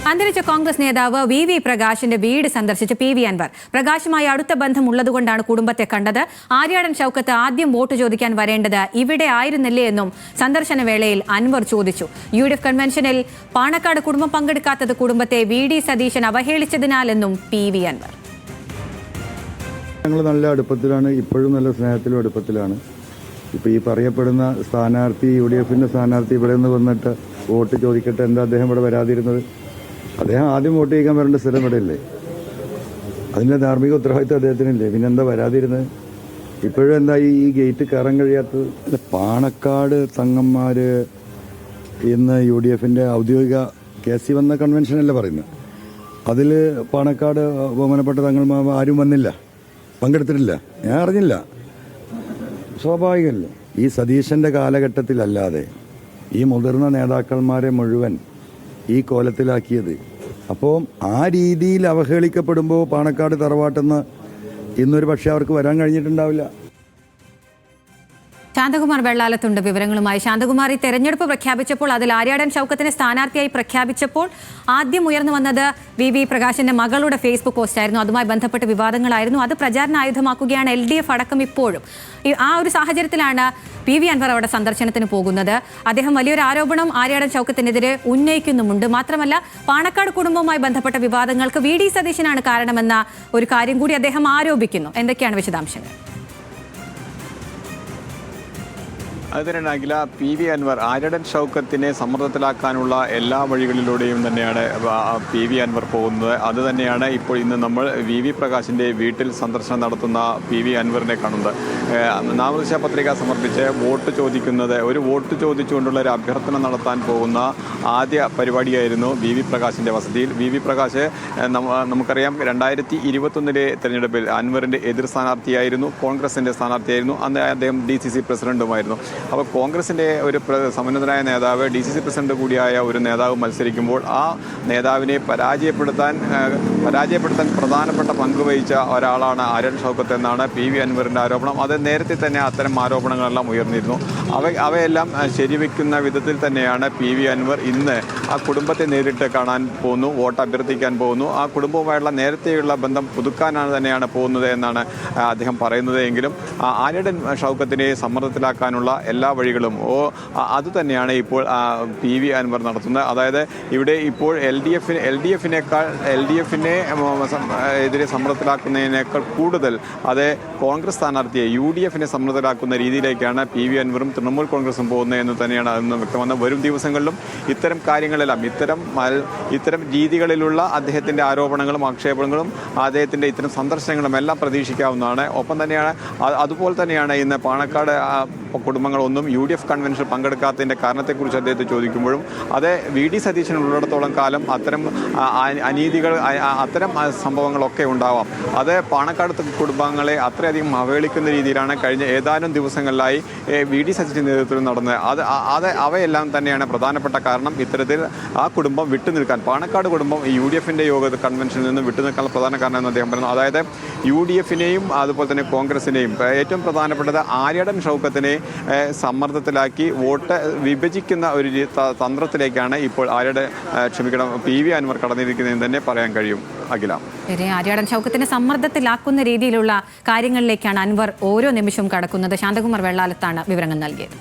അന്തരിച്ച കോൺഗ്രസ് നേതാവ് വി പ്രകാശിന്റെ വീട് സന്ദർശിച്ച് പി വി അൻവർ. പ്രകാശുമായി അടുത്ത ബന്ധമുള്ളതുകൊണ്ടാണ് കുടുംബത്തെ കണ്ടത്. ആര്യാടൻ ഷൗക്കത്ത് ആദ്യം വോട്ട് ചോദിക്കാൻ വരേണ്ടത് ഇവിടെ ആയിരുന്നില്ലേ എന്നും സന്ദർശന വേളയിൽ അൻവർ ചോദിച്ചു. UDF കൺവെൻഷനിൽ പാണക്കാട് കുടുംബം പങ്കെടുക്കാത്തത് കുടുംബത്തെ VD സതീശൻ അവഹേളിച്ചതിനാലെന്നും പി വി അൻവർ. ഞങ്ങൾ നല്ല അടുപ്പത്തിലാണ്, ഇപ്പോഴും നല്ല സ്നേഹത്തിലും അടുപ്പത്തിലാണ്. ഇപ്പൊ ഈ പറയപ്പെടുന്ന സ്ഥാനാർത്ഥി UDFന്റെ സ്ഥാനാർത്ഥി ഇവിടെ നിന്ന് വന്നിട്ട് വോട്ട് ചോദിക്കട്ടെ, എന്താ അദ്ദേഹം ഇവിടെ വരാതിരുന്നത്? അദ്ദേഹം ആദ്യം വോട്ട് ചെയ്യിക്കാൻ വരേണ്ട സ്ഥലം ഇവിടെ ഇല്ലേ? അതിന്റെ ധാർമ്മിക ഉത്തരവാദിത്വം അദ്ദേഹത്തിനില്ലേ? പിന്നെന്താ വരാതിരുന്നത്? ഇപ്പോഴും എന്താ ഈ ഗേറ്റ് കയറാൻ കഴിയാത്തത്? പാണക്കാട് തങ്ങന്മാര് ഇന്ന് UDFന്റെ ഔദ്യോഗിക KC വന്ന കൺവെൻഷനല്ലേ പറയുന്നത്. അതിൽ പാണക്കാട് ബഹുമാനപ്പെട്ട തങ്ങന്മാർ ആരും വന്നില്ല, പങ്കെടുത്തിട്ടില്ല. ഞാൻ അറിഞ്ഞില്ല. സ്വാഭാവികമല്ലേ? ഈ സതീശന്റെ കാലഘട്ടത്തിലല്ലാതെ ഈ മുതിർന്ന നേതാക്കന്മാരെ മുഴുവൻ ഈ കോലത്തിലാക്കിയത്. അപ്പോൾ ആ രീതിയിൽ അവഹേളിക്കപ്പെടുമ്പോൾ പാണക്കാട് തറവാട്ടെന്ന് ഇന്നൊരു പക്ഷേ അവർക്ക് വരാൻ കഴിഞ്ഞിട്ടുണ്ടാവില്ല. ശാന്തകുമാർ വെള്ളാലത്തുണ്ട് വിവരങ്ങളുമായി. ശാന്തകുമാർ, ഈ തെരഞ്ഞെടുപ്പ് പ്രഖ്യാപിച്ചപ്പോൾ, അതിൽ ആര്യാടൻ ഷൗക്കത്തിനെ സ്ഥാനാർത്ഥിയായി പ്രഖ്യാപിച്ചപ്പോൾ ആദ്യം ഉയർന്നു വന്നത് വി പ്രകാശിന്റെ മകളുടെ ഫേസ്ബുക്ക് പോസ്റ്റായിരുന്നു. അതുമായി ബന്ധപ്പെട്ട് വിവാദങ്ങളായിരുന്നു. അത് പ്രചാരണ ആയുധമാക്കുകയാണ് LDF അടക്കം. ഇപ്പോഴും ആ ഒരു സാഹചര്യത്തിലാണ് പി വി അൻവർ അവിടെ സന്ദർശനത്തിന് പോകുന്നത്. അദ്ദേഹം വലിയൊരു ആരോപണം ആര്യാടൻ ഷൗക്കത്തിനെതിരെ ഉന്നയിക്കുന്നുമുണ്ട്. മാത്രമല്ല, പാണക്കാട് കുടുംബവുമായി ബന്ധപ്പെട്ട വിവാദങ്ങൾക്ക് VD സതീശനാണ് കാരണമെന്ന ഒരു കാര്യം കൂടി അദ്ദേഹം ആരോപിക്കുന്നു. എന്തൊക്കെയാണ് വിശദാംശങ്ങൾ? അത് തന്നെയാണ് അഖില. പി വി അൻവർ ആര്യാടൻ ഷൗക്കത്തിനെ സമ്മർദ്ദത്തിലാക്കാനുള്ള എല്ലാ വഴികളിലൂടെയും തന്നെയാണ് പി വി അൻവർ പോകുന്നത്. അത് തന്നെയാണ് ഇപ്പോൾ ഇന്ന് നമ്മൾ വി പ്രകാശിൻ്റെ വീട്ടിൽ സന്ദർശനം നടത്തുന്ന പി വി അൻവറിനെ കാണുന്നത്. നാമനിർദ്ദേശ പത്രിക സമർപ്പിച്ച് വോട്ട് ചോദിക്കുന്നത്, ഒരു വോട്ട് ചോദിച്ചുകൊണ്ടുള്ള ഒരു അഭ്യർത്ഥന നടത്താൻ പോകുന്ന ആദ്യ പരിപാടിയായിരുന്നു വി പ്രകാശിൻ്റെ വസതിയിൽ. വി പ്രകാശ് നമുക്കറിയാം 2021 തെരഞ്ഞെടുപ്പിൽ അൻവറിൻ്റെ എതിർ സ്ഥാനാർത്ഥിയായിരുന്നു, കോൺഗ്രസിൻ്റെ സ്ഥാനാർത്ഥിയായിരുന്നു. അന്ന് അദ്ദേഹം DCC പ്രസിഡന്റുമായിരുന്നു. അപ്പോൾ കോൺഗ്രസിൻ്റെ ഒരു സമന്നതനായ നേതാവ്, DCC പ്രസിഡന്റ് കൂടിയായ ഒരു നേതാവ് മത്സരിക്കുമ്പോൾ ആ നേതാവിനെ പരാജയപ്പെടുത്താൻ പ്രധാനപ്പെട്ട പങ്കുവഹിച്ച ഒരാളാണ് ആര്യാടൻ ഷൗക്കത്ത് എന്നാണ് പി വി അൻവറിൻ്റെ ആരോപണം. അത് നേരത്തെ തന്നെ അത്തരം ആരോപണങ്ങളെല്ലാം ഉയർന്നിരുന്നു. അവയെല്ലാം ശരിവെക്കുന്ന വിധത്തിൽ തന്നെയാണ് പി വി അൻവർ ഇന്ന് ആ കുടുംബത്തെ നേരിട്ട് കാണാൻ പോകുന്നു, വോട്ട് അഭ്യർത്ഥിക്കാൻ പോകുന്നു. ആ കുടുംബവുമായുള്ള നേരത്തെയുള്ള ബന്ധം പുതുക്കാനാണ് തന്നെയാണ് പോകുന്നത് എന്നാണ് അദ്ദേഹം പറയുന്നത്. എങ്കിലും ആര്യാടൻ ഷൗക്കത്തിനെ സമ്മർദ്ദത്തിലാക്കാനുള്ള എല്ലാ വഴികളും അതുതന്നെയാണ് ഇപ്പോൾ പി വി അൻവർ നടത്തുന്നത്. അതായത് ഇവിടെ ഇപ്പോൾ LDFനെ എതിരെ സമ്മർദ്ദത്തിലാക്കുന്നതിനേക്കാൾ കൂടുതൽ അത് കോൺഗ്രസ് സ്ഥാനാർത്ഥിയെ UDFനെ സമ്മർദ്ദത്തിലാക്കുന്ന രീതിയിലേക്കാണ് പി വി അൻവറും തൃണമൂൽ കോൺഗ്രസും പോകുന്നത് എന്ന് തന്നെയാണ് അതൊന്നും വ്യക്തമാണ്. വരും ദിവസങ്ങളിലും ഇത്തരം കാര്യങ്ങളെല്ലാം ഇത്തരം രീതികളിലുള്ള അദ്ദേഹത്തിൻ്റെ ആരോപണങ്ങളും ആക്ഷേപങ്ങളും അദ്ദേഹത്തിൻ്റെ ഇത്തരം സന്ദർശനങ്ങളും എല്ലാം പ്രതീക്ഷിക്കാവുന്നതാണ്. ഒപ്പം തന്നെയാണ് അതുപോലെ തന്നെയാണ് ഇന്ന് പാണക്കാട് കുടുംബങ്ങളൊന്നും UDF കൺവെൻഷൻ പങ്കെടുക്കാത്തതിൻ്റെ കാരണത്തെക്കുറിച്ച് അദ്ദേഹത്തെ ചോദിക്കുമ്പോഴും അത് VD സതീശൻ ഉള്ളിടത്തോളം കാലം അത്തരം അനീതികൾ, അത്തരം സംഭവങ്ങളൊക്കെ ഉണ്ടാവാം. അത് പാണക്കാട് കുടുംബാംഗങ്ങളെ അത്രയധികം അവഹേളിക്കുന്ന രീതിയിലാണ് കഴിഞ്ഞ ഏതാനും ദിവസങ്ങളിലായി VD സതീശൻ്റെ നേതൃത്വത്തിൽ നടന്നത്. അവയെല്ലാം തന്നെയാണ് പ്രധാനപ്പെട്ട കാരണം. ഇത്തരത്തിൽ ആ കുടുംബം വിട്ടുനിൽക്കാൻ, പാണക്കാട് കുടുംബം UDFൻ്റെ കൺവെൻഷനിൽ നിന്ന് വിട്ടുനിൽക്കാനുള്ള പ്രധാന കാരണം എന്ന് അദ്ദേഹം പറയുന്നു. അതായത് UDFനെയും അതുപോലെ തന്നെ കോൺഗ്രസിനെയും ഏറ്റവും പ്രധാനപ്പെട്ടത് ആര്യാടൻ ഷൗക്കത്തിനെ സമ്മർദ്ദത്തിലാക്കി വോട്ട് വിഭജിക്കുന്ന ഒരു തന്ത്രത്തിലേക്കാണ് ഇപ്പോൾ പി വി അൻവർ കടന്നിരിക്കുന്നതെന്ന് തന്നെ പറയാൻ കഴിയും. അഖില, ആര്യാടൻ ഷൗക്കത്തിനെ സമ്മർദ്ദത്തിലാക്കുന്ന രീതിയിലുള്ള കാര്യങ്ങളിലേക്കാണ് അൻവർ ഓരോ നിമിഷവും കടക്കുന്നത്. ശാന്തകുമാർ വെള്ളാലത്താണ് വിവരങ്ങൾ നൽകിയത്.